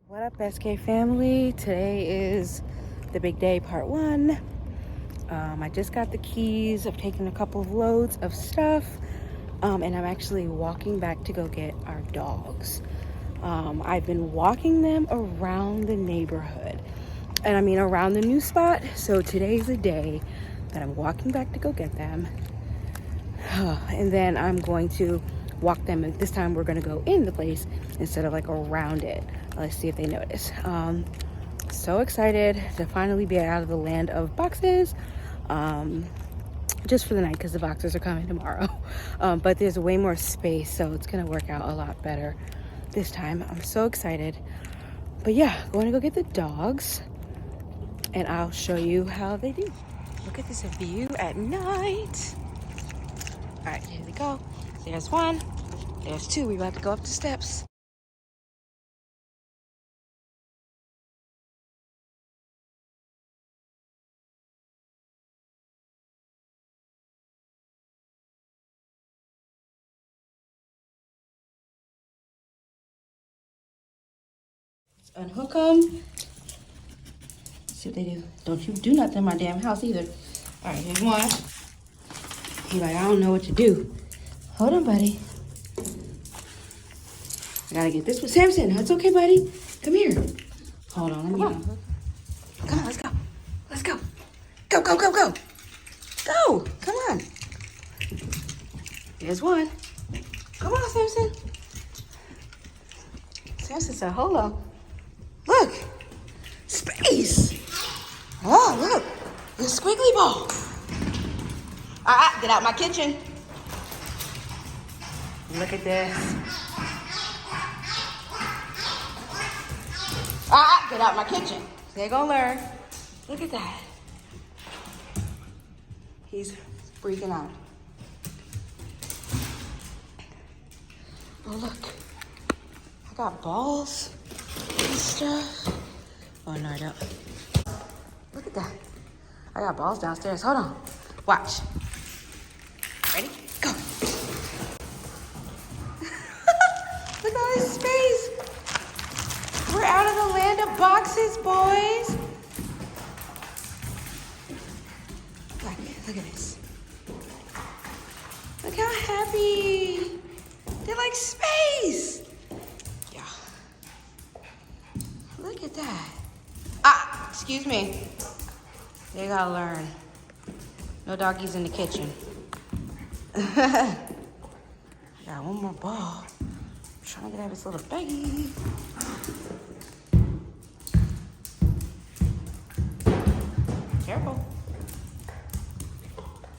What up, SK family? Today is the big day, part one. I just got the keys. I've taken a couple of loads of stuff, and I'm actually walking back to go get our dogs. I've been walking them around the neighborhood, and I mean around the new spot. So today's the day that I'm walking back to go get them, and then I'm going to walk them, and this time we're going to go in the place instead of like around it. Let's see if they notice. So excited to finally be out of the land of boxes, just for the night because the boxers are coming tomorrow. But there's way more space, so it's gonna work out a lot better this time. I'm so excited. But yeah, going to go get the dogs, and I'll show you how they do. Look at this view at night. All right, here we go. There's one, there's two. We about to go up the steps. Unhook them. See what they do. Don't you do nothing in my damn house either. All right, here's one. He's like, I don't know what to do. Hold on, buddy. I gotta get this one. Samson, it's okay, buddy. Come here. Hold on, let me unhook. Come on, let's go. Let's go. Go, go, go, go. Go. Come on. There's one. Come on, Samson. Samson said, hold on. Look. Space. Oh, look. The squiggly ball. Get out my kitchen. Look at this. Get out my kitchen. They're gonna learn. Look at that. He's freaking out. Oh, look. I got balls and stuff. Oh, no, I don't. Look at that. I got balls downstairs. Hold on. Watch. Ready? Go. Look at all this space. We're out of the land of boxes, boys. Look at this. Look how happy. They're like space. Yeah. Look at that. Excuse me. They gotta learn. No doggies in the kitchen. I got one more ball. I'm trying to get out of this little baggie. Careful.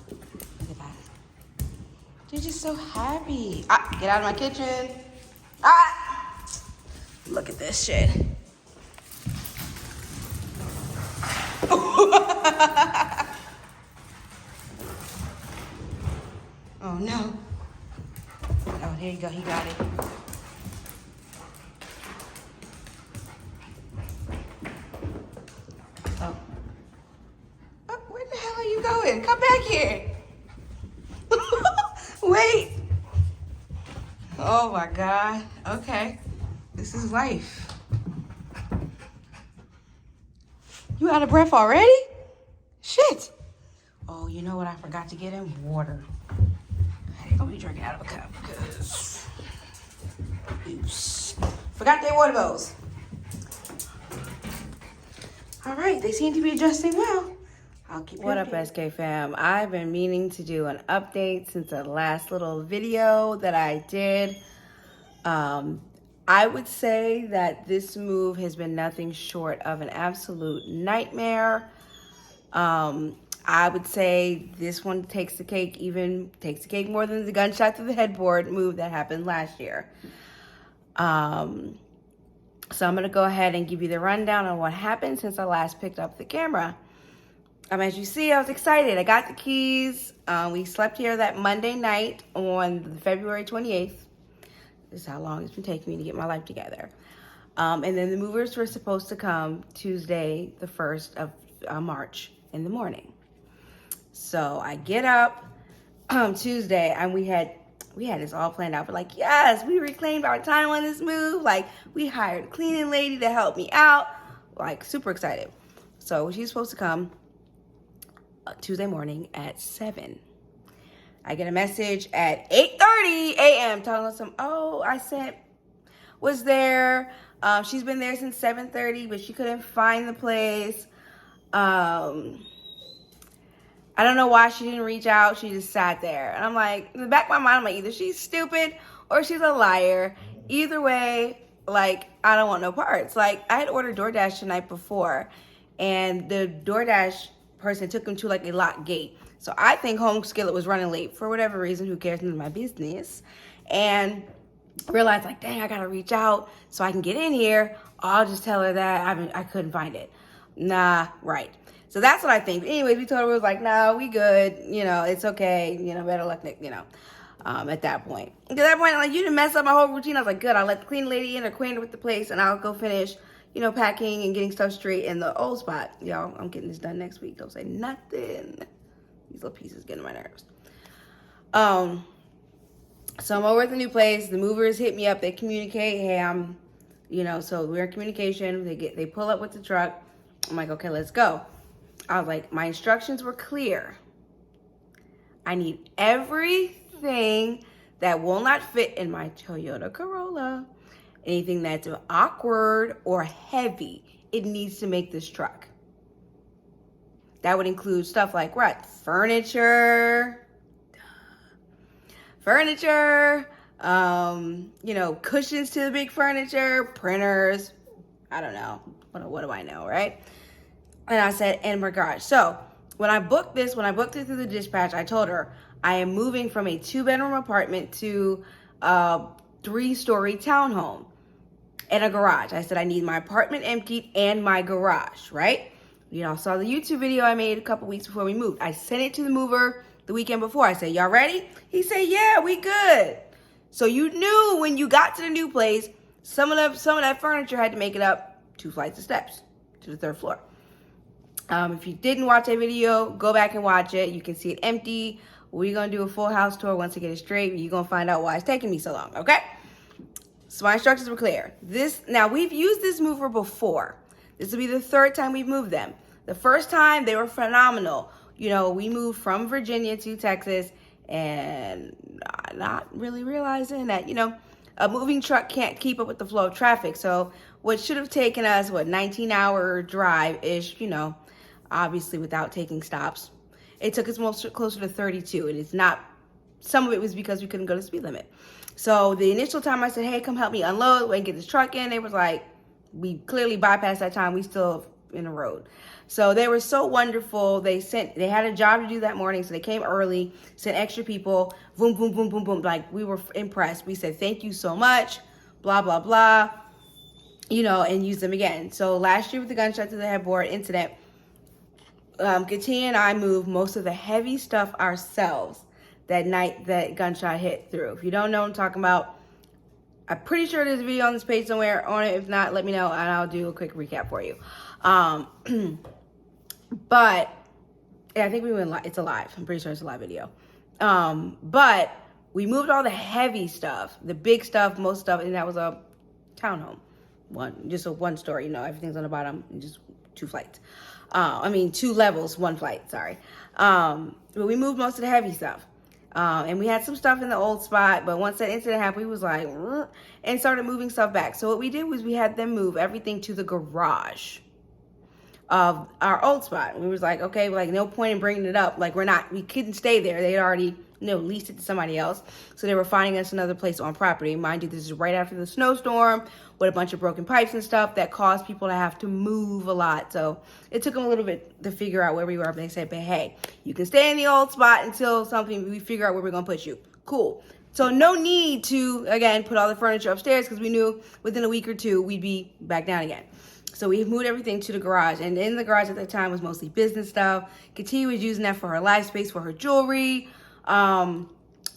Look at that. They're just so happy. Get out of my kitchen. Look at this shit. Oh no. Oh, there you go. He got it. Oh. Where the hell are you going? Come back here. Wait. Oh my God. Okay. This is life. You out of breath already? Shit. Oh, you know what I forgot to get him? Water. I ain't gonna be drinking out of a cup because oops. Forgot their water bottles. All right, they seem to be adjusting well. I'll keep you updated. What up, SK fam? I've been meaning to do an update since the last little video that I did. I would say that this move has been nothing short of an absolute nightmare. I would say this one takes the cake more than the gunshot to the headboard move that happened last year. So I'm gonna go ahead and give you the rundown on what happened since I last picked up the camera. As you see, I was excited. I got the keys. We slept here that Monday night on February 28th. This is how long it's been taking me to get my life together. And then the movers were supposed to come Tuesday, the 1st of March in the morning. So I get up Tuesday, and we had we had this all planned out. We're like, yes, we reclaimed our time on this move. Like, we hired a cleaning lady to help me out. Like, super excited. So she's supposed to come Tuesday morning at 7. I get a message at 8:30 a.m. telling us was there. She's been there since 7:30, but she couldn't find the place. I don't know why she didn't reach out. She just sat there. And I'm like, in the back of my mind, I'm like, either she's stupid or she's a liar. Either way, like, I don't want no parts. Like, I had ordered DoorDash the night before, and the DoorDash person took them to, like, a locked gate. So I think Home Skillet was running late for whatever reason. Who cares? None of my business. And realized, like, dang, I got to reach out so I can get in here. I'll just tell her that I couldn't find it. Nah, right. So that's what I think. Anyways, we told her, we was like, no, we good. You know, it's okay. You know, better luck, Nick, you know, at that point. At that point, like, you didn't mess up my whole routine. I was like, good. I'll let the cleaning lady in, acquainted with the place, and I'll go finish, you know, packing and getting stuff straight in the old spot. Y'all, I'm getting this done next week. Don't say nothing. These little pieces getting on my nerves. So I'm over at the new place. The movers hit me up. They communicate. Hey, so we're in communication. They pull up with the truck. I'm like, okay, let's go. I was like, my instructions were clear. I need everything that will not fit in my Toyota Corolla. Anything that's awkward or heavy, it needs to make this truck. That would include stuff like what? Furniture, cushions to the big furniture, printers. I don't know. What do I know, right? And I said, in my garage. So when I booked it through the dispatch, I told her I am moving from a 2-bedroom apartment to a 3-story townhome and a garage. I said, I need my apartment emptied and my garage, right? You know, saw the YouTube video I made a couple weeks before we moved. I sent it to the mover the weekend before. I said, y'all ready? He said, yeah, we good. So you knew when you got to the new place, some of that furniture had to make it up 2 flights of steps to the 3rd floor. If you didn't watch that video, go back and watch it. You can see it empty. We're going to do a full house tour once I get it straight. You're going to find out why it's taking me so long, okay? So my instructions were clear. Now, we've used this mover before. This will be the 3rd time we've moved them. The first time, they were phenomenal. You know, we moved from Virginia to Texas and not really realizing that, you know, a moving truck can't keep up with the flow of traffic. So what should have taken us, 19-hour drive-ish, you know, obviously without taking stops, it took us closer to 32. And it's not, some of it was because we couldn't go to the speed limit. So the initial time I said, hey, come help me unload and get this truck in, they was like, we clearly bypassed that time. We still in the road. So they were so wonderful. They had a job to do that morning. So they came early, sent extra people, boom, boom, boom, boom, boom. Like, we were impressed. We said, thank you so much, blah, blah, blah, you know, and use them again. So last year with the gunshot to the headboard incident, Katia and I moved most of the heavy stuff ourselves that night that gunshot hit through. If you don't know what I'm talking about, I'm pretty sure there's a video on this page somewhere on it. If not, let me know and I'll do a quick recap for you. But yeah, I think it's a live. I'm pretty sure it's a live video. But we moved all the heavy stuff, the big stuff, most stuff, and that was a townhome. Just a 1-story, you know, everything's on the bottom, just 2 flights. 2 levels, 1 flight, sorry. But we moved most of the heavy stuff. And we had some stuff in the old spot, but once that incident happened, we was like, and started moving stuff back. So what we did was we had them move everything to the garage of our old spot. We was like, okay, like no point in bringing it up. Like we couldn't stay there. They had already, leased it to somebody else. So they were finding us another place on property. Mind you, this is right after the snowstorm with a bunch of broken pipes and stuff that caused people to have to move a lot. So it took them a little bit to figure out where we were. But they said, but hey, you can stay in the old spot until we figure out where we're going to put you. Cool. So no need to, again, put all the furniture upstairs because we knew within a week or 2 we'd be back down again. So we moved everything to the garage. And in the garage at the time was mostly business stuff. Katia was using that for her life space, for her jewelry,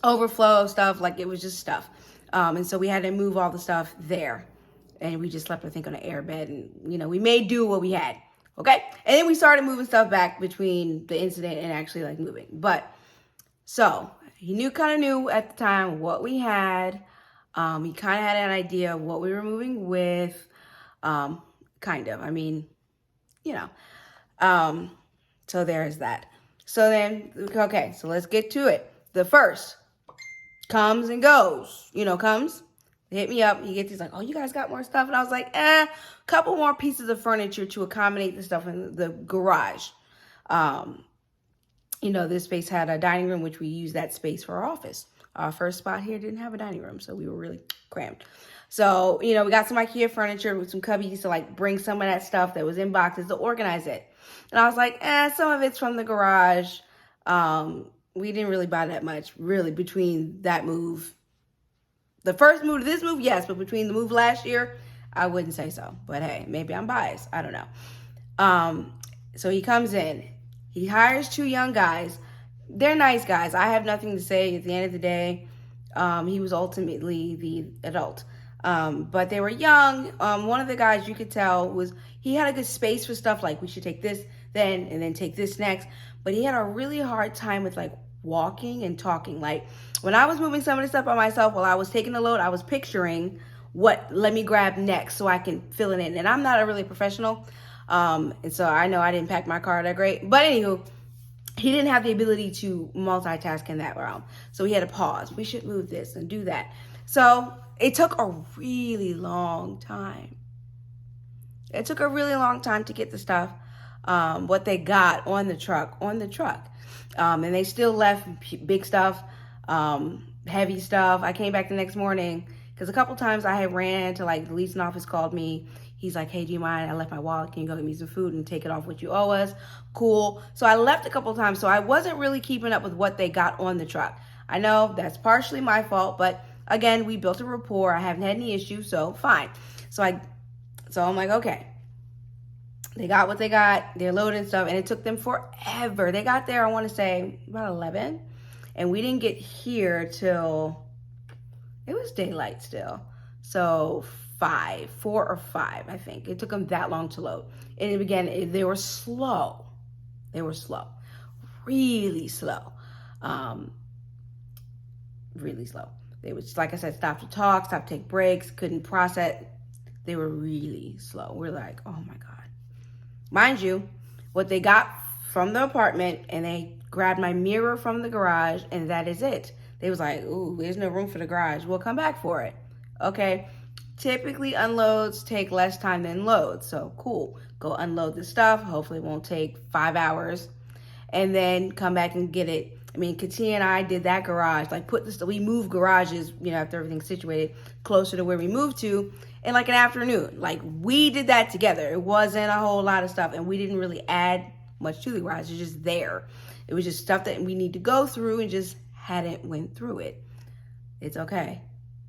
overflow stuff. Like it was just stuff. And so we had to move all the stuff there. And we just slept, I think, on an air bed. And, we made do what we had. Okay? And then we started moving stuff back between the incident and actually, like, moving. But, so, he kind of knew at the time what we had. He kind of had an idea of what we were moving with. Kind of. I mean, you know. So there's that. So then, okay, so let's get to it. The first comes and goes, comes, hit me up. He's like, oh, you guys got more stuff? And I was like, couple more pieces of furniture to accommodate the stuff in the garage. This space had a dining room, which we used that space for our office. Our first spot here didn't have a dining room, so we were really crammed. So, we got some IKEA furniture with some cubbies to bring some of that stuff that was in boxes to organize it. And I was like, some of it's from the garage. We didn't really buy that much, really, between that move. The first move to this move, yes, but between the move last year, I wouldn't say so. But hey, maybe I'm biased. I don't know. So he comes in. He hires 2 young guys. They're nice guys. I have nothing to say. At the end of the day, he was ultimately the adult. But they were young. One of the guys, you could tell, he had a good space for stuff like we should take this then and then take this next. But he had a really hard time with walking and talking. When I was moving some of the stuff by myself while I was taking the load, I was picturing let me grab next so I can fill it in. And I'm not a really professional. And so I know I didn't pack my car that great. But anywho, he didn't have the ability to multitask in that realm. So he had to pause. We should move this and do that. So it took a really long time. It took a really long time to get the stuff, what they got on the truck. And they still left big stuff, heavy stuff. I came back the next morning because a couple times I had ran to the leasing office, called me. He's like, hey, do you mind? I left my wallet. Can you go get me some food and take it off what you owe us? Cool. So I left a couple times. So I wasn't really keeping up with what they got on the truck. I know that's partially my fault, but again, we built a rapport. I haven't had any issues, so fine. So I'm like, okay. They got what they got. They're loading stuff, and it took them forever. They got there, I want to say, about 11, and we didn't get here till it was daylight still. So 4 or 5, I think. It took them that long to load. And again, they were slow. Really slow. Really slow. They would, like I said, stop to talk, stop to take breaks, couldn't process. They were really slow. We're like, oh my God. Mind you, what they got from the apartment, and they grabbed my mirror from the garage, and that is it. They was like, ooh, there's no room for the garage. We'll come back for it. Okay. Typically unloads take less time than loads. So cool. Go unload the stuff. Hopefully it won't take 5 hours. And then come back and get it. I mean, Katia and I did that garage. We moved garages, after everything's situated, closer to where we moved to in an afternoon. We did that together. It wasn't a whole lot of stuff. And we didn't really add much to the garage. It was just there. It was just stuff that we need to go through and just hadn't went through it. It's okay.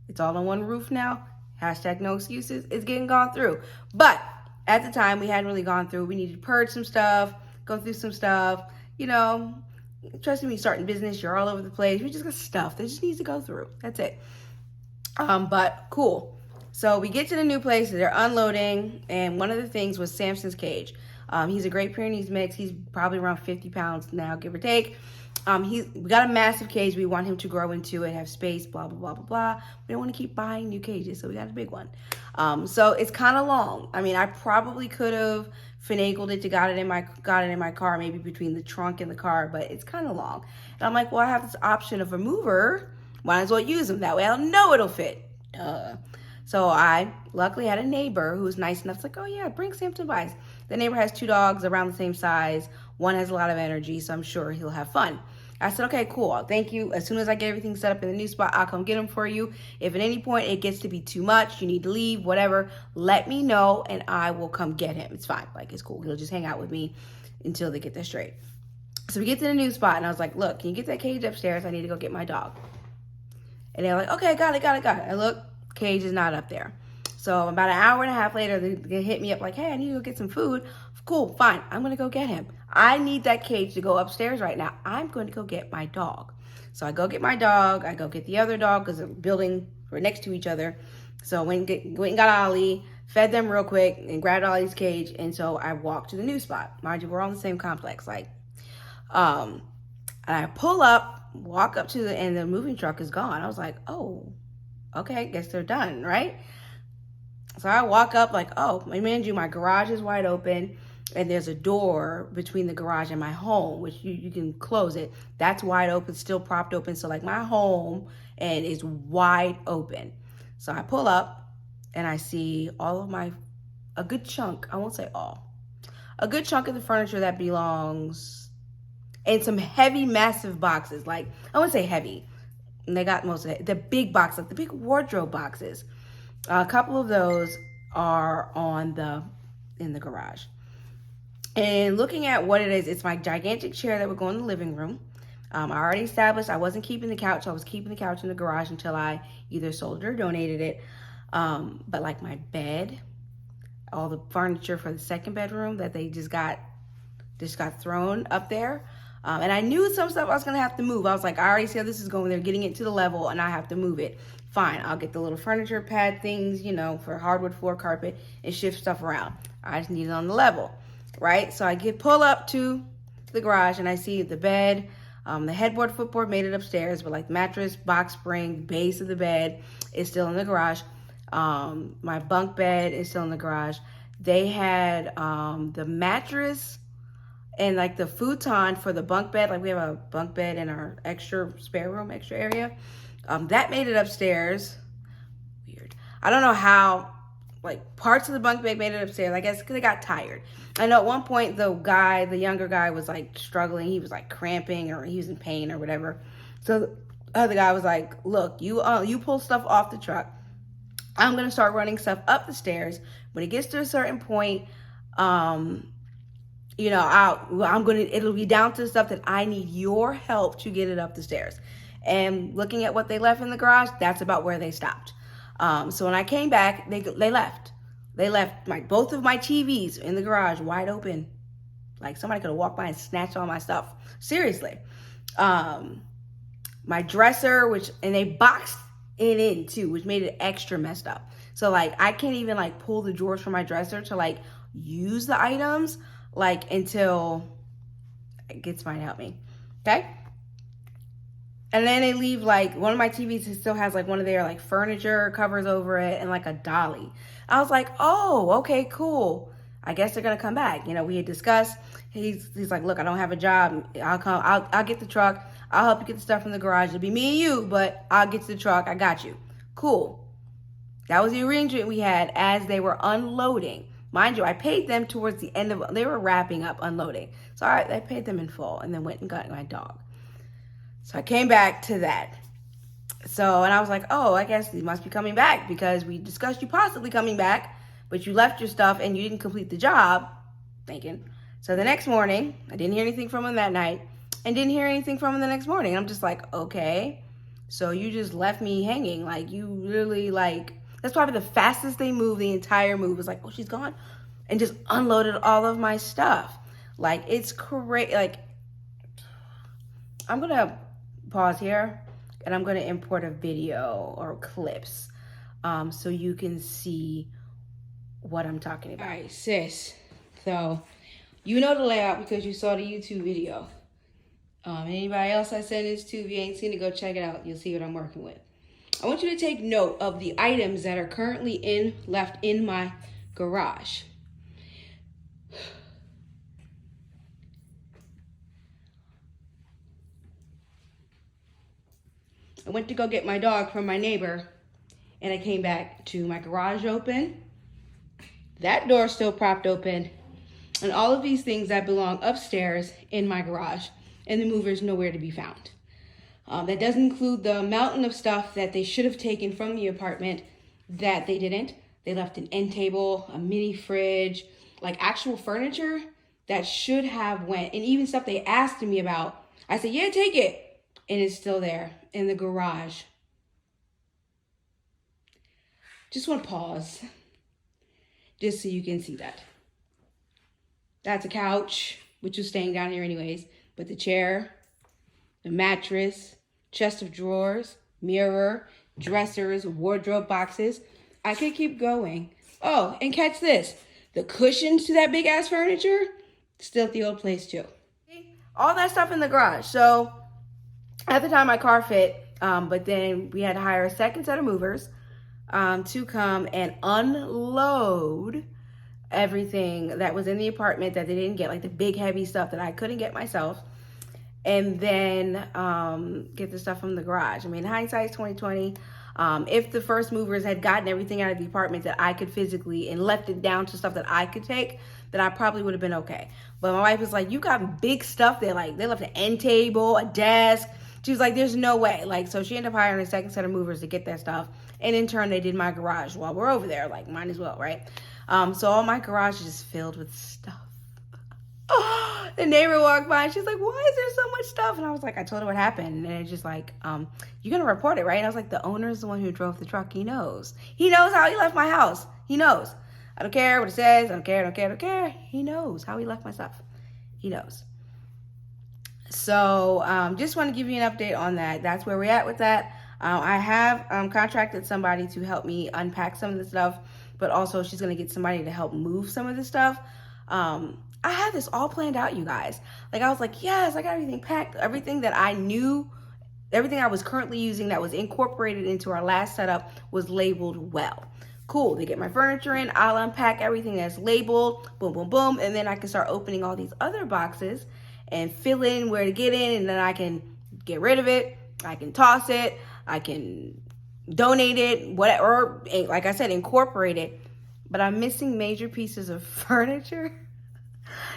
It's all on one roof now. Hashtag no excuses. It's getting gone through. But at the time, we hadn't really gone through. We needed to purge some stuff, go through some stuff. Trust me, starting business, you're all over the place. We just got stuff that just needs to go through. That's it. But cool. So we get to the new place. They're unloading. And one of the things was Samson's cage. He's a Great Pyrenees mix. He's probably around 50 pounds now, give or take. We got a massive cage. We want him to grow into it, have space, blah, blah, blah, blah, blah. We don't want to keep buying new cages, so we got a big one. So it's kind of long. I mean, I probably could have finagled it to got it in my car, maybe between the trunk and the car, but it's kind of long. And I'm like, well, I have this option of a mover. Might as well use them. That way I'll know it'll fit. So I luckily had a neighbor who was nice enough to like, oh yeah, bring Samson by. The neighbor has 2 dogs around the same size. One has a lot of energy, so I'm sure he'll have fun. I said, okay, cool. Thank you. As soon as I get everything set up in the new spot, I'll come get him for you. If at any point it gets to be too much, you need to leave, whatever, let me know and I will come get him. It's fine. It's cool. He'll just hang out with me until they get this straight. So we get to the new spot and I was like, look, can you get that cage upstairs? I need to go get my dog. And they're like, okay, got it. I look, cage is not up there. So about an hour and a half later, they hit me up like, hey, I need to go get some food. Cool, fine. I'm going to go get him. I need that cage to go upstairs right now. I'm going to go get my dog. So I go get my dog. I go get the other dog because the building were next to each other. So I went and got Ollie, fed them real quick, and grabbed Ollie's cage. And so I walked to the new spot. Mind you, we're all in the same complex. And I pull up, walk up to and the moving truck is gone. I was like, oh, okay, I guess they're done, right? So I walk up like, oh, mind you, my garage is wide open and there's a door between the garage and my home, which you can close it. That's wide open, still propped open. So like my home and is wide open. So I pull up and I see all of a good chunk, I won't say all, a good chunk of the furniture that belongs in some heavy, massive boxes. Like, I wouldn't say heavy. And they got most of it. The big box, like the big wardrobe boxes. A couple of those are in the garage. And looking at what it is, it's my gigantic chair that would go in the living room. I already established I wasn't keeping the couch. I was keeping the couch in the garage until I either sold it or donated it. But like my bed, all the furniture for the second bedroom that they just got thrown up there. And I knew some stuff I was gonna have to move. I was like, I already see how this is going. They're getting it to the level and I have to move it. Fine, I'll get the little furniture pad things, for hardwood floor carpet and shift stuff around. I just need it on the level, right? So I pull up to the garage and I see the bed, the headboard, footboard made it upstairs, but like mattress, box spring, base of the bed is still in the garage. My bunk bed is still in the garage. They had the mattress and like the futon for the bunk bed. Like we have a bunk bed in our extra area. That made it upstairs. Weird. I don't know how, like parts of the bunk bed made it upstairs. I guess because they got tired. I know at one point the younger guy was like struggling. He was like cramping or he was in pain or whatever. So the other guy was like, look, you pull stuff off the truck. I'm going to start running stuff up the stairs. When it gets to a certain point, it'll be down to the stuff that I need your help to get it up the stairs. And looking at what they left in the garage, that's about where they stopped. So when I came back, they left. They left both of my TVs in the garage wide open. Like somebody could have walked by and snatched all my stuff. Seriously. My dresser, and they boxed it in too, which made it extra messed up. So like I can't even like pull the drawers from my dresser to like use the items until it gets mine to help me. Okay? And then they leave like one of my TVs still has like one of their like furniture covers over it and like a dolly. I was like, oh, okay, cool. I guess they're gonna come back. We had discussed. He's like, look, I don't have a job. I'll get the truck. I'll help you get the stuff from the garage. It'll be me and you, but I'll get to the truck. I got you. Cool. That was the arrangement we had as they were unloading. Mind you, I paid them towards the end they were wrapping up unloading. So I paid them in full and then went and got my dog. So I came back to that. And I was like, oh, I guess you must be coming back because we discussed you possibly coming back, but you left your stuff and you didn't complete the job. Thinking. So the next morning, I didn't hear anything from him that night and didn't hear anything from him the next morning. I'm just like, okay, so you just left me hanging. Like you really that's probably the fastest they moved. The entire move was like, oh, she's gone, and just unloaded all of my stuff. Like it's crazy. Like I'm going to pause here and I'm going to import a video or clips so you can see what I'm talking about. All right, sis. So you know the layout because you saw the YouTube video. Anybody else I send this to, if you ain't seen it, go check it out. You'll see what I'm working with. I want you to take note of the items that are currently left in my garage. I went to go get my dog from my neighbor, and I came back to my garage open. That door still propped open, and all of these things that belong upstairs in my garage, and the mover's nowhere to be found. That doesn't include the mountain of stuff that they should have taken from the apartment that they didn't. They left an end table, a mini fridge, like actual furniture that should have went, and even stuff they asked me about. I said, yeah, take it. And it's still there in the garage. Just want to pause just so you can see that. That's a couch, which was staying down here anyways, but the chair, the mattress, chest of drawers, mirror, dressers, wardrobe boxes. I could keep going. Oh, and catch this. The cushions to that big ass furniture, still at the old place too. all that stuff in the garage. So at the time my car fit, but then we had to hire a second set of movers to come and unload everything that was in the apartment that they didn't get, like the big heavy stuff that I couldn't get myself, and then get the stuff from the garage. I mean, hindsight's 2020. If the first movers had gotten everything out of the apartment that I could physically and left it down to stuff that I could take, then I probably would have been okay. But my wife was like, you got big stuff there. Like, they left an end table, a desk. She was like, there's no way. Like, so she ended up hiring a second set of movers to get that stuff. And in turn, they did my garage while we're over there. Like, might as well, right? So all my garage is just filled with stuff. The neighbor walked by and she's like, why is there so much stuff? And I was like, I told her what happened. And it's just like, you're going to report it, right? And I was like, the owner is the one who drove the truck. He knows. He knows how he left my house. He knows. I don't care what it says. I don't care. He knows how he left my stuff. He knows. So just want to give you an update on that. That's where we're at with that. I have contracted somebody to help me unpack some of the stuff, but also she's going to get somebody to help move some of the stuff. I had this all planned out, you guys. Like, I was like, yes, I got everything packed. Everything that I knew, everything I was currently using that was incorporated into our last setup was labeled well. Cool, they get my furniture in, I'll unpack everything that's labeled, boom, boom, boom, and then I can start opening all these other boxes and fill in where to get in, and then I can get rid of it, I can toss it, I can donate it, whatever, or like I said, incorporate it. But I'm missing major pieces of furniture.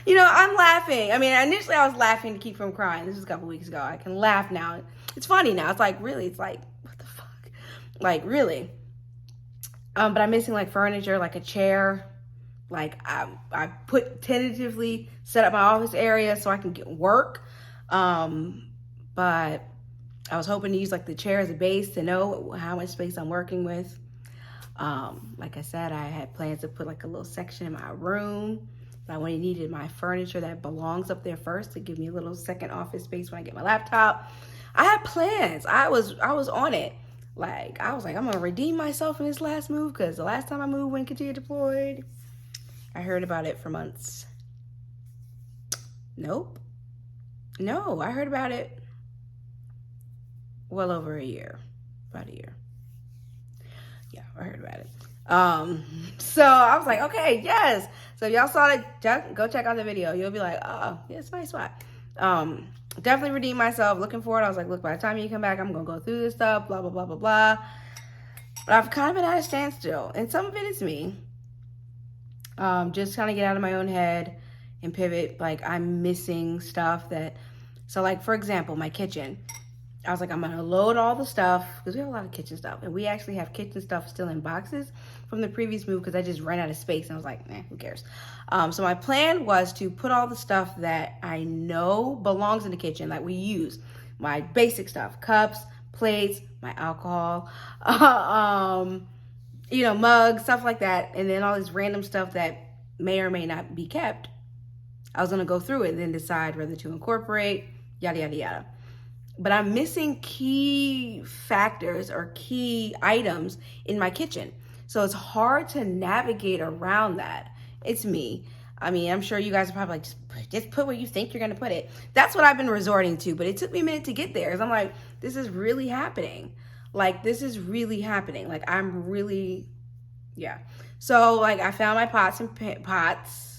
You know, I'm laughing. I mean, initially I was laughing to keep from crying. This was a couple weeks ago. I can laugh now. It's funny now. It's like, really? It's like, what the fuck? Like, really? But I'm missing like furniture, like a chair. Like I put tentatively set up my office area so I can get work. But I was hoping to use like the chair as a base to know how much space I'm working with. Like I said, I had plans to put like a little section in my room. I only needed my furniture that belongs up there first to give me a little second office space when I get my laptop. I had plans. I was on it. Like, I was like, I'm going to redeem myself in this last move, because the last time I moved when Katia deployed, I heard about it for months. Nope. No, I heard about it well over a year. About a year. Yeah, I heard about it. So I was like, okay, yes. So if y'all saw it, go check out the video. You'll be like, oh, yeah, it's a nice spot. Definitely redeemed myself. Looking forward. I was like, look, by the time you come back, I'm going to go through this stuff, blah, blah, blah, blah, blah. But I've kind of been at a standstill. And some of it is me. Just kind of get out of my own head and pivot. Like, I'm missing stuff that, so like, for example, my kitchen. I was like, I'm going to load all the stuff, because we have a lot of kitchen stuff. And we actually have kitchen stuff still in boxes from the previous move, because I just ran out of space. And I was like, who cares? So my plan was to put all the stuff that I know belongs in the kitchen, like we use. My basic stuff, cups, plates, my alcohol, mugs, stuff like that. And then all this random stuff that may or may not be kept. I was going to go through it and then decide whether to incorporate, yada, yada, yada. But I'm missing key factors or key items in my kitchen. So it's hard to navigate around that. It's me. I mean, I'm sure you guys are probably like, just put where you think you're going to put it. That's what I've been resorting to. But it took me a minute to get there. Because I'm like, this is really happening. Like, this is really happening. Like, I'm really, yeah. So, like, I found my pots and pots.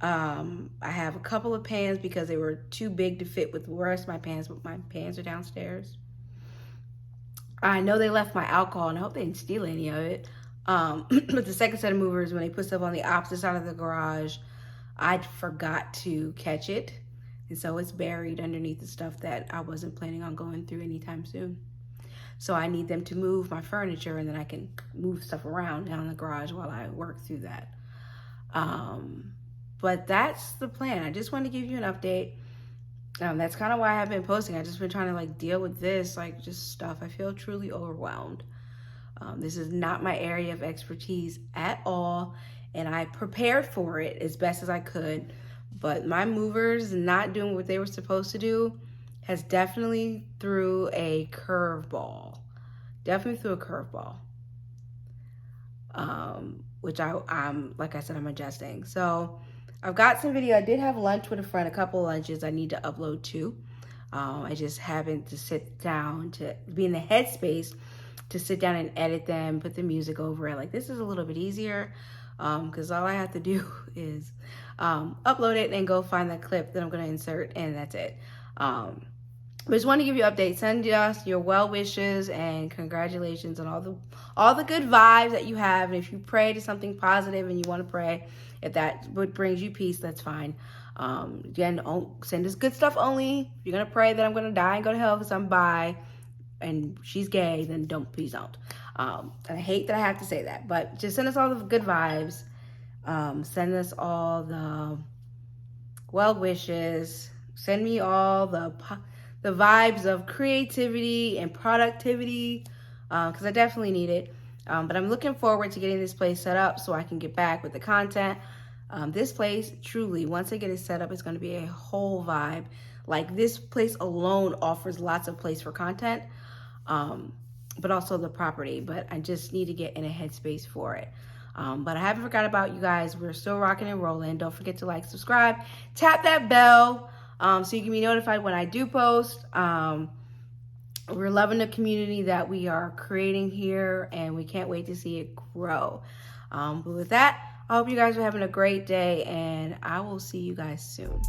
I have a couple of pans because they were too big to fit with the rest of my pans, but my pans are downstairs. I know they left my alcohol, and I hope they didn't steal any of it. But the second set of movers, when they put stuff on the opposite side of the garage, I forgot to catch it. And so it's buried underneath the stuff that I wasn't planning on going through anytime soon. So I need them to move my furniture, and then I can move stuff around down the garage while I work through that. But that's the plan. I just wanted to give you an update. That's kind of why I have been posting. I've just been trying to like deal with this, like just stuff. I feel truly overwhelmed. This is not my area of expertise at all. And I prepared for it as best as I could. But my movers not doing what they were supposed to do has definitely threw a curveball. Which I'm, like I said, I'm adjusting. So I've got some video. I did have lunch with a friend, a couple of lunches I need to upload too. I just haven't to sit down to be in the headspace to sit down and edit them, put the music over it. Like, this is a little bit easier because all I have to do is upload it and go find the clip that I'm going to insert, and that's it. But just want to give you updates. Send us your well wishes and congratulations on all the good vibes that you have. And if you pray to something positive and you want to pray, if that what brings you peace, that's fine. Again, don't send us good stuff only. If you're gonna pray that I'm gonna die and go to hell because I'm bi and she's gay, then please don't. And I hate that I have to say that, but just send us all the good vibes. Send us all the well wishes. Send me all the vibes of creativity and productivity, because I definitely need it. But I'm looking forward to getting this place set up so I can get back with the content. This place, truly, once I get it set up, it's going to be a whole vibe. Like, this place alone offers lots of place for content, but also the property. But I just need to get in a headspace for it. But I haven't forgot about you guys. We're still rocking and rolling. Don't forget to like, subscribe, tap that bell so you can be notified when I do post. We're loving the community that we are creating here, and we can't wait to see it grow. But with that, I hope you guys are having a great day, and I will see you guys soon.